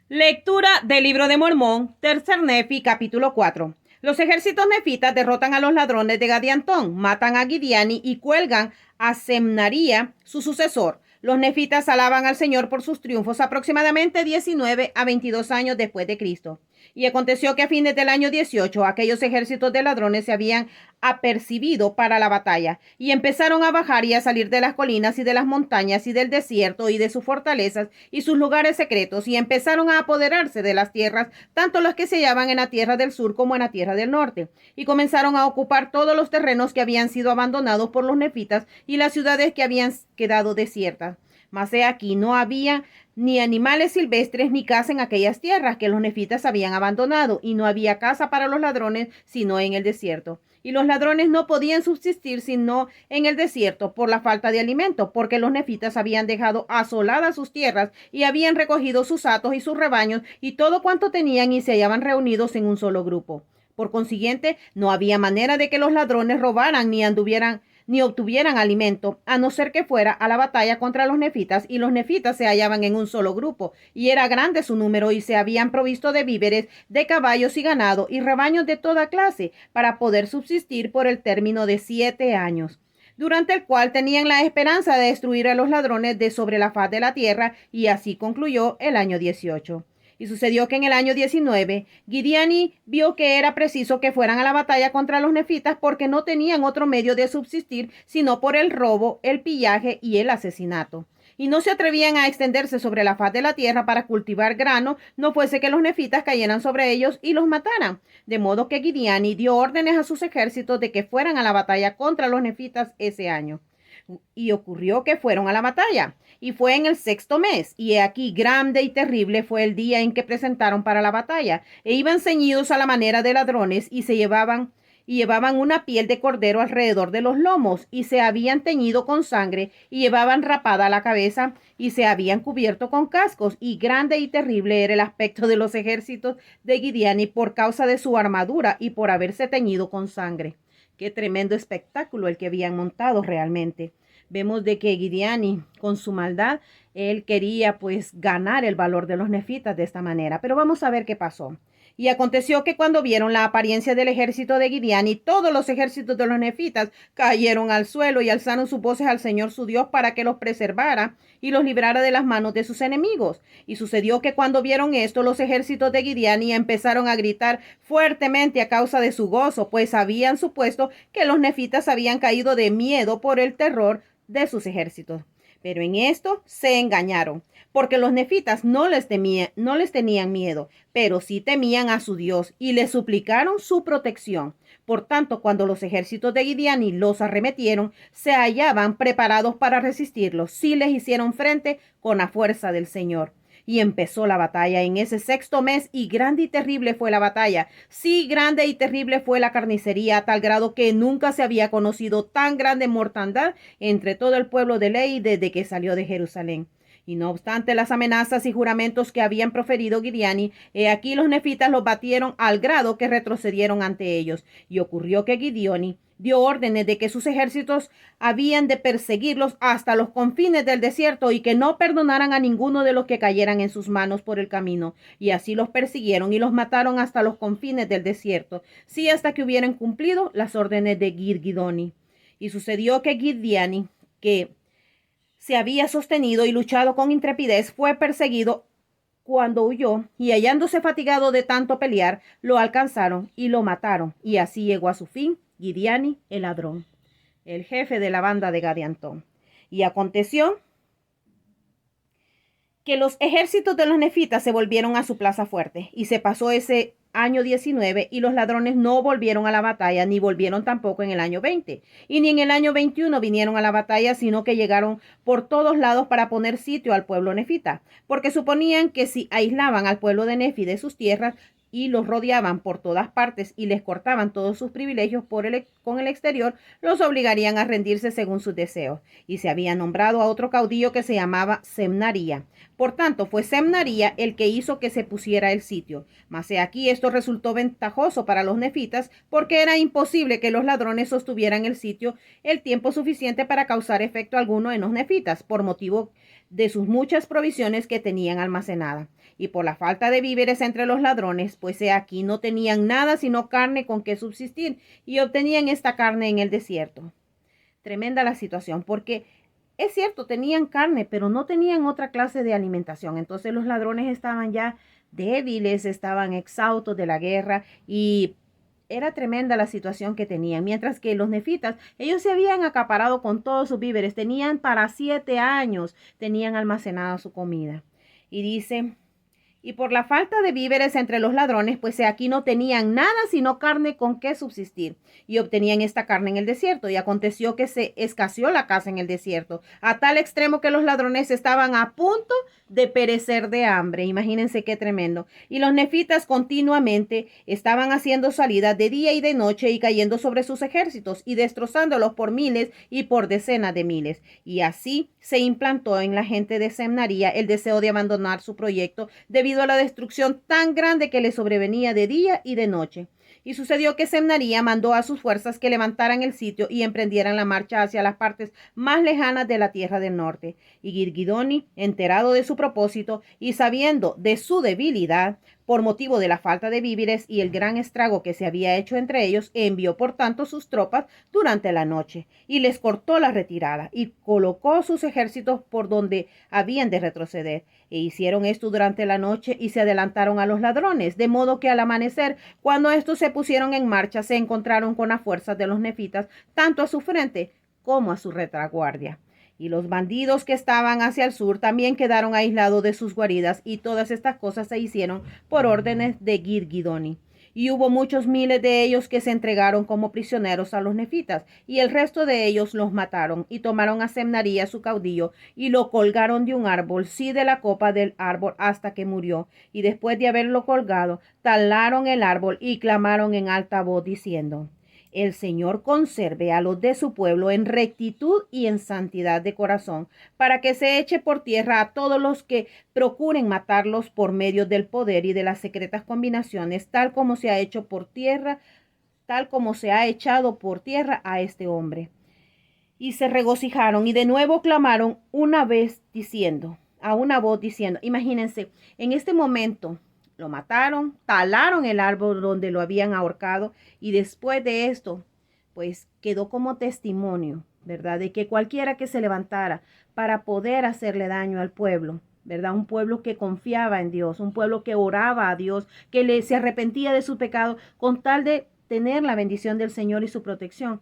Lectura del libro de Mormón, tercer Nefi, capítulo 4. Los ejércitos nefitas derrotan a los ladrones de Gadiantón, matan a Gideani y cuelgan a Semnaría, su sucesor. Los nefitas alaban al Señor por sus triunfos aproximadamente 19 a 22 años después de Cristo. Y aconteció que a fines del año 18 aquellos ejércitos de ladrones se habían apercibido para la batalla y empezaron a bajar y a salir de las colinas y de las montañas y del desierto y de sus fortalezas y sus lugares secretos y empezaron a apoderarse de las tierras, tanto las que se hallaban en la tierra del sur como en la tierra del norte, y comenzaron a ocupar todos los terrenos que habían sido abandonados por los nefitas y las ciudades que habían quedado desiertas. Mas he aquí no había ni animales silvestres ni casa en aquellas tierras que los nefitas habían abandonado, y no había casa para los ladrones sino en el desierto. Y los ladrones no podían subsistir sino en el desierto por la falta de alimento, porque los nefitas habían dejado asoladas sus tierras y habían recogido sus hatos y sus rebaños y todo cuanto tenían y se hallaban reunidos en un solo grupo. Por consiguiente, no había manera de que los ladrones robaran ni obtuvieran alimento, a no ser que fuera a la batalla contra los nefitas, y los nefitas se hallaban en un solo grupo, y era grande su número, y se habían provisto de víveres, de caballos y ganado, y rebaños de toda clase, para poder subsistir por el término de 7 años, durante el cual tenían la esperanza de destruir a los ladrones de sobre la faz de la tierra, y así concluyó el año 18. Y sucedió que en el año 19, Gideani vio que era preciso que fueran a la batalla contra los nefitas porque no tenían otro medio de subsistir sino por el robo, el pillaje y el asesinato. Y no se atrevían a extenderse sobre la faz de la tierra para cultivar grano, no fuese que los nefitas cayeran sobre ellos y los mataran. De modo que Gideani dio órdenes a sus ejércitos de que fueran a la batalla contra los nefitas ese año. Y ocurrió que fueron a la batalla, y fue en el 6º mes, y he aquí grande y terrible fue el día en que presentaron para la batalla, e iban ceñidos a la manera de ladrones, y llevaban una piel de cordero alrededor de los lomos, y se habían teñido con sangre, y llevaban rapada la cabeza, y se habían cubierto con cascos, y grande y terrible era el aspecto de los ejércitos de Gideani por causa de su armadura y por haberse teñido con sangre. Qué tremendo espectáculo el que habían montado realmente. Vemos de que Gideani, con su maldad, él quería pues ganar el valor de los nefitas de esta manera. Pero vamos a ver qué pasó. Y aconteció que cuando vieron la apariencia del ejército de Gideani, todos los ejércitos de los nefitas cayeron al suelo y alzaron sus voces al Señor su Dios para que los preservara y los librara de las manos de sus enemigos. Y sucedió que cuando vieron esto, los ejércitos de Gideani empezaron a gritar fuertemente a causa de su gozo, pues habían supuesto que los nefitas habían caído de miedo por el terror de sus ejércitos. Pero en esto se engañaron, porque los nefitas no les tenían miedo, pero sí temían a su Dios y le suplicaron su protección. Por tanto, cuando los ejércitos de Gideani los arremetieron, se hallaban preparados para resistirlos. Sí les hicieron frente con la fuerza del Señor. Y empezó la batalla en ese 6º mes, y grande y terrible fue la batalla. Sí, grande y terrible fue la carnicería, a tal grado que nunca se había conocido tan grande mortandad entre todo el pueblo de Ley desde que salió de Jerusalén. Y no obstante las amenazas y juramentos que habían proferido Gideani, he aquí los nefitas los batieron al grado que retrocedieron ante ellos. Y ocurrió que Gideoni dio órdenes de que sus ejércitos habían de perseguirlos hasta los confines del desierto y que no perdonaran a ninguno de los que cayeran en sus manos por el camino. Y así los persiguieron y los mataron hasta los confines del desierto, sí, hasta que hubieran cumplido las órdenes de Gideoni. Y sucedió que Gideani, que se había sostenido y luchado con intrepidez, fue perseguido cuando huyó, y hallándose fatigado de tanto pelear, lo alcanzaron y lo mataron, y así llegó a su fin Gideani el ladrón, el jefe de la banda de Gadiantón. Y aconteció que los ejércitos de los nefitas se volvieron a su plaza fuerte, y se pasó ese año 19, y los ladrones no volvieron a la batalla, ni volvieron tampoco en el año 20, y ni en el año 21 vinieron a la batalla, sino que llegaron por todos lados para poner sitio al pueblo nefita, porque suponían que si aislaban al pueblo de Nefi de sus tierras, y los rodeaban por todas partes y les cortaban todos sus privilegios con el exterior, los obligarían a rendirse según sus deseos. Y se había nombrado a otro caudillo que se llamaba Semnaría. Por tanto, fue Semnaría el que hizo que se pusiera el sitio. Mas he aquí esto resultó ventajoso para los nefitas, porque era imposible que los ladrones sostuvieran el sitio el tiempo suficiente para causar efecto alguno en los nefitas, por motivo de sus muchas provisiones que tenían almacenada. Y por la falta de víveres entre los ladrones, pues he aquí no tenían nada sino carne con que subsistir, y obtenían esta carne en el desierto. Tremenda la situación, porque es cierto, tenían carne, pero no tenían otra clase de alimentación. Entonces los ladrones estaban ya débiles, estaban exhaustos de la guerra y era tremenda la situación que tenían. Mientras que los nefitas, ellos se habían acaparado con todos sus víveres, tenían para 7 años, tenían almacenada su comida. Y dice: y por la falta de víveres entre los ladrones, pues aquí no tenían nada sino carne con que subsistir. Y obtenían esta carne en el desierto. Y aconteció que se escaseó la casa en el desierto, a tal extremo que los ladrones estaban a punto de perecer de hambre. Imagínense qué tremendo. Y los nefitas continuamente estaban haciendo salidas de día y de noche y cayendo sobre sus ejércitos y destrozándolos por miles y por decenas de miles. Y así se implantó en la gente de Semnaría el deseo de abandonar su proyecto debido a la destrucción tan grande que le sobrevenía de día y de noche. Y sucedió que Semnaría mandó a sus fuerzas que levantaran el sitio y emprendieran la marcha hacia las partes más lejanas de la tierra del norte. Y Girgidoni, enterado de su propósito y sabiendo de su debilidad, por motivo de la falta de víveres y el gran estrago que se había hecho entre ellos, envió por tanto sus tropas durante la noche y les cortó la retirada y colocó sus ejércitos por donde habían de retroceder. E hicieron esto durante la noche y se adelantaron a los ladrones, de modo que al amanecer, cuando estos se pusieron en marcha, se encontraron con las fuerzas de los nefitas, tanto a su frente como a su retaguardia. Y los bandidos que estaban hacia el sur también quedaron aislados de sus guaridas, y todas estas cosas se hicieron por órdenes de Girgidoni. Y hubo muchos miles de ellos que se entregaron como prisioneros a los nefitas, y el resto de ellos los mataron, y tomaron a Semnaría su caudillo, y lo colgaron de un árbol, sí de la copa del árbol, hasta que murió. Y después de haberlo colgado, talaron el árbol y clamaron en alta voz, diciendo: el Señor conserve a los de su pueblo en rectitud y en santidad de corazón, para que se eche por tierra a todos los que procuren matarlos por medio del poder y de las secretas combinaciones, tal como se ha hecho por tierra, tal como se ha echado por tierra a este hombre. Y se regocijaron y de nuevo clamaron a una voz diciendo, imagínense, en este momento lo mataron, talaron el árbol donde lo habían ahorcado, y después de esto, pues quedó como testimonio, ¿verdad? De que cualquiera que se levantara para poder hacerle daño al pueblo, ¿verdad? Un pueblo que confiaba en Dios, un pueblo que oraba a Dios, que se arrepentía de su pecado con tal de tener la bendición del Señor y su protección,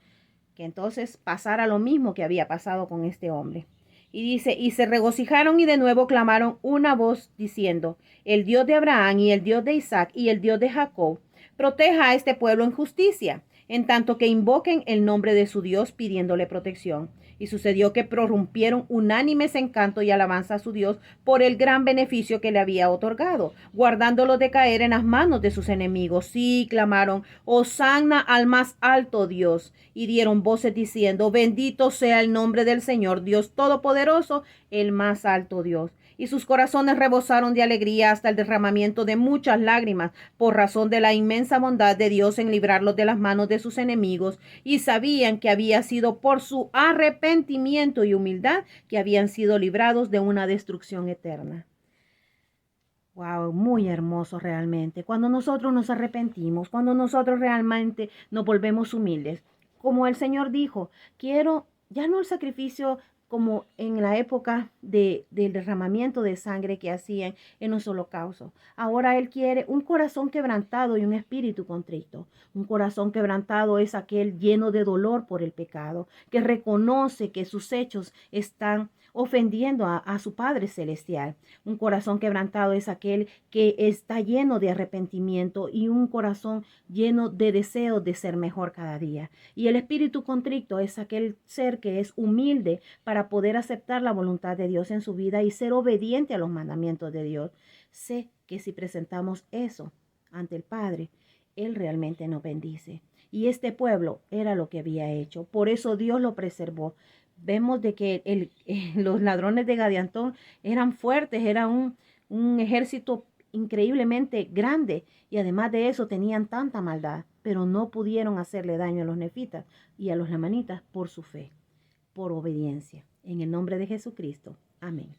que entonces pasara lo mismo que había pasado con este hombre. Y dice, y se regocijaron y de nuevo clamaron una voz diciendo, el Dios de Abraham y el Dios de Isaac y el Dios de Jacob, proteja a este pueblo en justicia, en tanto que invoquen el nombre de su Dios pidiéndole protección. Y sucedió que prorrumpieron unánimes en canto y alabanza a su Dios por el gran beneficio que le había otorgado, guardándolo de caer en las manos de sus enemigos. Sí, clamaron, Hosanna al más alto Dios, y dieron voces diciendo, bendito sea el nombre del Señor, Dios Todopoderoso, el más alto Dios. Y sus corazones rebosaron de alegría hasta el derramamiento de muchas lágrimas, por razón de la inmensa bondad de Dios en librarlos de las manos de sus enemigos, y sabían que había sido por su arrepentimiento y humildad que habían sido librados de una destrucción eterna. Wow, muy hermoso realmente. Cuando nosotros nos arrepentimos, cuando nosotros realmente nos volvemos humildes, como el Señor dijo, quiero ya no el sacrificio como en la época del derramamiento de sangre que hacían en los holocaustos. Ahora Él quiere un corazón quebrantado y un espíritu contrito. Un corazón quebrantado es aquel lleno de dolor por el pecado, que reconoce que sus hechos están ofendiendo a su Padre Celestial. Un corazón quebrantado es aquel que está lleno de arrepentimiento y un corazón lleno de deseo de ser mejor cada día. Y el espíritu contrito es aquel ser que es humilde para poder aceptar la voluntad de Dios en su vida y ser obediente a los mandamientos de Dios. Sé que si presentamos eso ante el Padre, Él realmente nos bendice. Y este pueblo era lo que había hecho. Por eso Dios lo preservó. Vemos de que los ladrones de Gadiantón eran fuertes, era un ejército increíblemente grande, y además de eso tenían tanta maldad, pero no pudieron hacerle daño a los nefitas y a los lamanitas por su fe, por obediencia. En el nombre de Jesucristo. Amén.